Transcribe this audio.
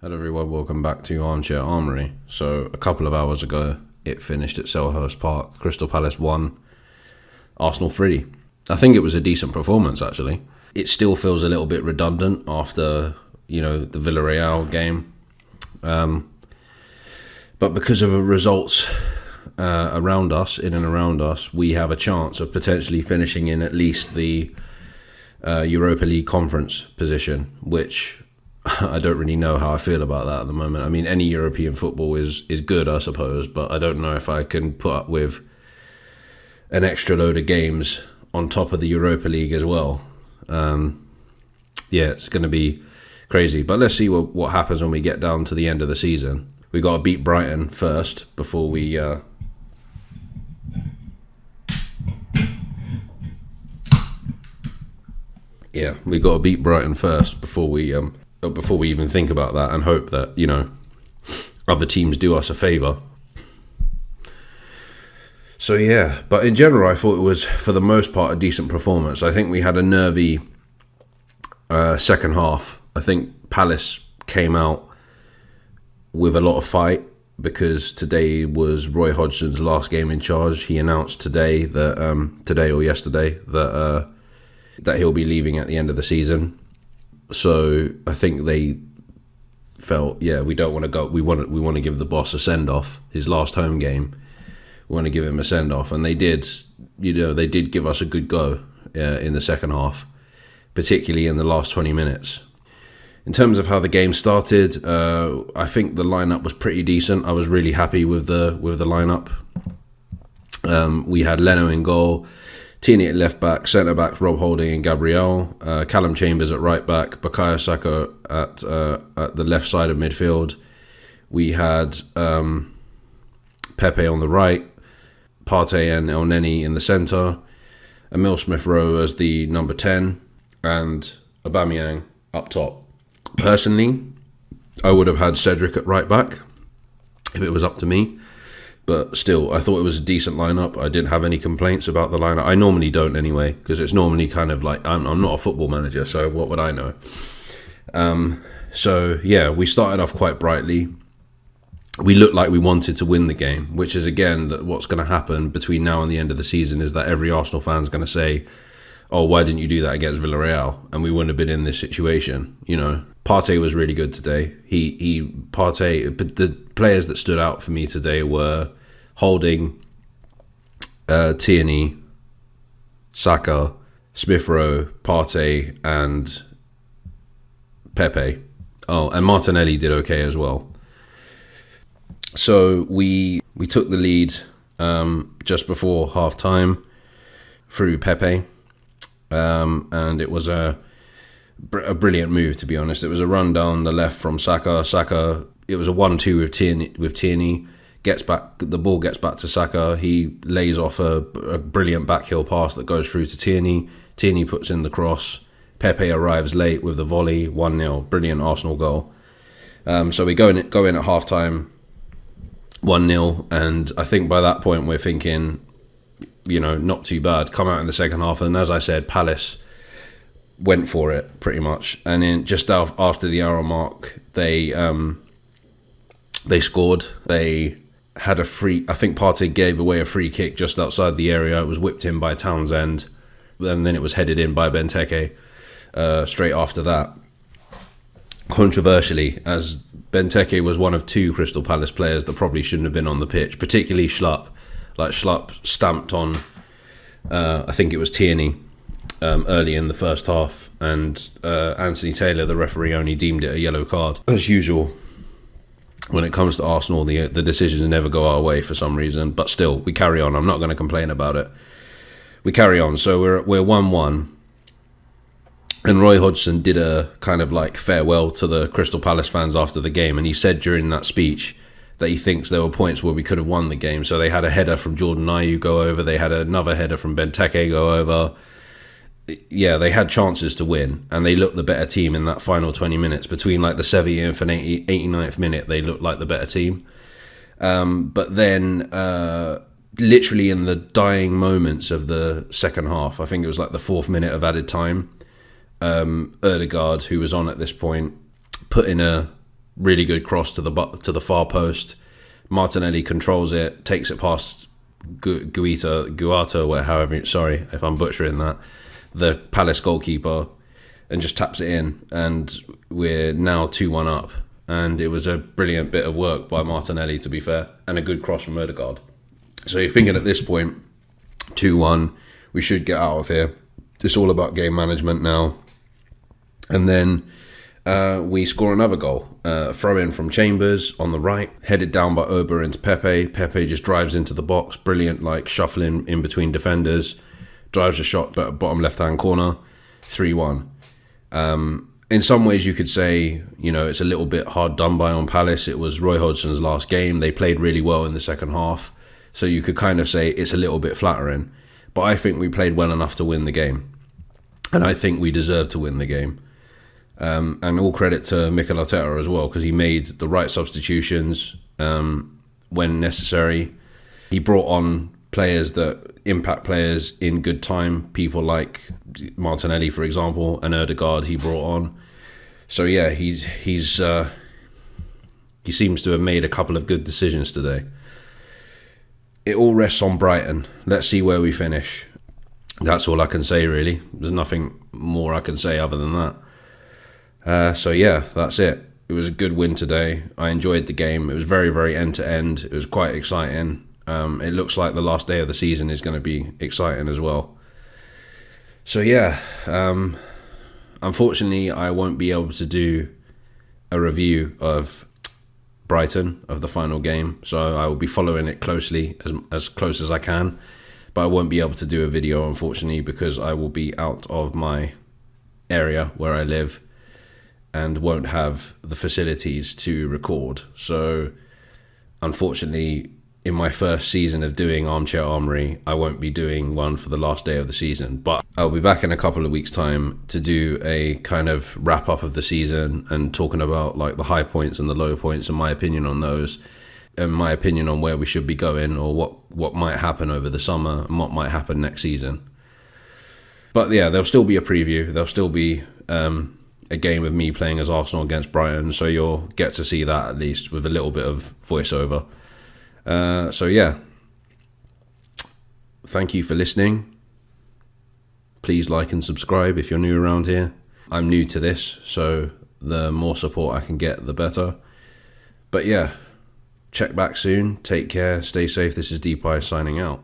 Hello everyone, welcome back to Armchair Armory. So a couple of hours ago, it finished at Selhurst Park. Crystal Palace 1, Arsenal 3. I think it was a decent performance actually. It still feels a little bit redundant after, the Villarreal game. But because of the results in and around us, we have a chance of potentially finishing in at least the Europa League conference position, which I don't really know how I feel about that at the moment. I mean, any European football is good, I suppose, but I don't know if I can put up with an extra load of games on top of the Europa League as well. It's going to be crazy. But let's see what happens when we get down to the end of the season. We got to beat Brighton first before we... we got to beat Brighton first before we even think about that, and hope that, other teams do us a favour. So but in general, I thought it was, for the most part, a decent performance. I think we had a nervy second half. I think Palace came out with a lot of fight because today was Roy Hodgson's last game in charge. He announced today or yesterday that he'll be leaving at the end of the season. So I think they felt, we don't want to go. We want to give the boss a send off. His last home game, we want to give him a send off, and they did. They did give us a good go in the second half, particularly in the last 20 minutes. In terms of how the game started, I think the lineup was pretty decent. I was really happy with the lineup. We had Leno in goal, Tierney at left back, centre backs Rob Holding and Gabriel, Callum Chambers at right back, Bukayo Saka at the left side of midfield. We had Pepe on the right, Partey and El Neni in the centre, Emil Smith-Rowe as the number 10, and Aubameyang up top. Personally, I would have had Cedric at right back if it was up to me. But still, I thought it was a decent lineup. I didn't have any complaints about the lineup. I normally don't anyway, because it's normally kind of like, I'm not a football manager, so what would I know? We started off quite brightly. We looked like we wanted to win the game, which is, again, what's going to happen between now and the end of the season is that every Arsenal fan is going to say, oh, why didn't you do that against Villarreal? And we wouldn't have been in this situation, Partey was really good today. Partey, but the players that stood out for me today were Holding, Tierney, Saka, Smith-Rowe, Partey, and Pepe. Oh, and Martinelli did okay as well. So we took the lead just before half time through Pepe, and it was a brilliant move, to be honest. It was a run down the left from Saka. It was a 1-2 with Tierney. The ball gets back to Saka. He lays off a brilliant backheel pass that goes through to Tierney. Tierney puts in the cross. Pepe arrives late with the volley, 1-0. Brilliant Arsenal goal. So we go in at half time, 1-0, and I think by that point we're thinking, not too bad. Come out in the second half, and as I said, Palace went for it pretty much. And then just after the hour mark, they scored. They had a free. I think Partey gave away a free kick just outside the area. It was whipped in by Townsend, and then it was headed in by Benteke straight after that. Controversially, as Benteke was one of two Crystal Palace players that probably shouldn't have been on the pitch, particularly Schlupp. Like Schlupp stamped on, I think it was Tierney, early in the first half, and Anthony Taylor, the referee, only deemed it a yellow card. As usual, when it comes to Arsenal, the decisions never go our way for some reason, but still, we carry on. I'm not going to complain about it. We carry on. So we're 1-1, and Roy Hodgson did a kind of like farewell to the Crystal Palace fans after the game, and he said during that speech that he thinks there were points where we could have won the game. So they had a header from Jordan Ayew go over, they had another header from Benteke go over. They had chances to win, and they looked the better team in that final 20 minutes. Between like the 70th and 89th minute, they looked like the better team. But then, literally in the dying moments of the second half, I think it was like the 4th minute of added time, Ødegaard, who was on at this point, put in a really good cross to the far post. Martinelli controls it, takes it past Guato, or however, sorry if I'm butchering that, the Palace goalkeeper, and just taps it in, and we're now 2-1 up. And it was a brilliant bit of work by Martinelli, to be fair, and a good cross from Odegaard. So you're thinking at this point, 2-1, we should get out of here. It's all about game management now. And then we score another goal. Throw in from Chambers on the right, headed down by Ober into Pepe. Pepe just drives into the box, brilliant, like shuffling in between defenders. Drives a shot bottom left-hand corner, 3-1. In some ways you could say, it's a little bit hard done by on Palace. It was Roy Hodgson's last game. They played really well in the second half. So you could kind of say it's a little bit flattering. But I think we played well enough to win the game. And I think we deserve to win the game. And all credit to Mikel Arteta as well, because he made the right substitutions when necessary. He brought on players that impact players in good time, people like Martinelli, for example, and Odegaard he brought on. So yeah, he seems to have made a couple of good decisions today. It all rests on Brighton. Let's see where we finish. That's all I can say, really. There's nothing more I can say other than that. So yeah, that's it. It was a good win today. I enjoyed the game. It was very, very end-to-end. It was quite exciting. It looks like the last day of the season is going to be exciting as well. So yeah, unfortunately, I won't be able to do a review of Brighton, of the final game. So I will be following it closely, as close as I can. But I won't be able to do a video, unfortunately, because I will be out of my area where I live and won't have the facilities to record. So unfortunately, in my first season of doing Armchair Armory, I won't be doing one for the last day of the season, but I'll be back in a couple of weeks' time to do a kind of wrap up of the season and talking about like the high points and the low points and my opinion on those, and my opinion on where we should be going, or what might happen over the summer and what might happen next season. But yeah, there'll still be a preview. There'll still be a game of me playing as Arsenal against Brighton, so you'll get to see that at least with a little bit of voiceover. So yeah, thank you for listening. Please like and subscribe if you're new around here. I'm new to this, so the more support I can get, the better. But yeah, check back soon. Take care. Stay safe. This is Deepeye signing out.